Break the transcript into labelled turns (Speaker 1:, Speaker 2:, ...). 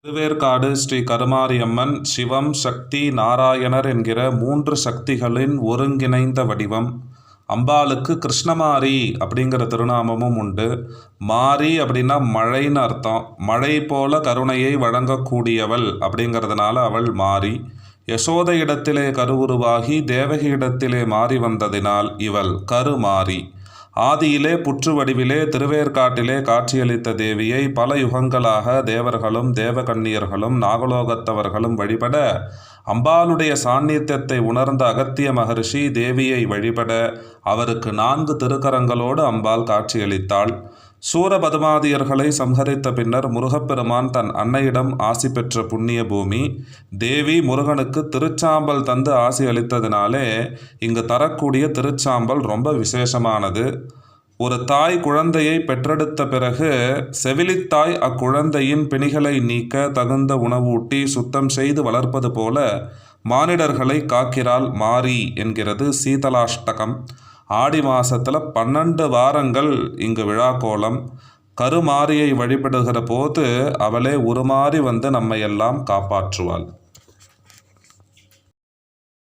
Speaker 1: திருவேற்காடு ஸ்ரீ கருமாரியம்மன் சிவம் சக்தி நாராயணர் என்கிற 3 சக்திகளின் ஒருங்கிணைந்த வடிவம். அம்பாளுக்கு கிருஷ்ணமாரி அப்படிங்கிற திருநாமமும் உண்டு. மாரி அப்படின்னா மழைன்னு அர்த்தம். மழை போல கருணையை வழங்கக்கூடியவள் அப்படிங்கிறதுனால அவள் மாரி. யசோதை இடத்திலே கருவுருவாகி தேவகி இடத்திலே மாறி வந்ததினால் இவள் கருமாரி. ஆதியிலே புற்று வடிவிலே திருவேற்காட்டிலே காட்சியளித்த தேவியை பல யுகங்களாக தேவர்களும் தேவகன்னியர்களும் நாகலோகத்தவர்களும் வழிபட அம்பாளுடைய சாநித்தியத்தை உணர்ந்த அகத்திய மகரிஷி தேவியை வழிபட அவருக்கு 4 திருக்கரங்களோடு அம்பாள் காட்சியளித்தாள். சூரபதுமாதியர்களை சம்ஹரித்த பின்னர் முருகப்பெருமான் தன் அன்னையிடம் ஆசி பெற்ற புண்ணிய பூமி. தேவி முருகனுக்கு திருச்சாம்பல் தந்து ஆசி அளித்ததினாலே இங்கு தரக்கூடிய திருச்சாம்பல் ரொம்ப விசேஷமானது. ஒரு தாய் குழந்தையை பெற்றெடுத்த பிறகு செவிலித்தாய் அக்குழந்தையின் பிணிகளை நீக்க தகுந்த உணவூட்டி சுத்தம் செய்து வளர்ப்பது போல மானிடர்களை காக்கிறாள் மாரி என்கிறது சீதளாஷ்டகம். ஆடி மாசத்துல 12 வாரங்கள் இங்கு விழா கோலம். கருமாரியை வழிபடுகிற போது அவளே உருமாறி வந்து நம்மையெல்லாம் காப்பாற்றுவாள்.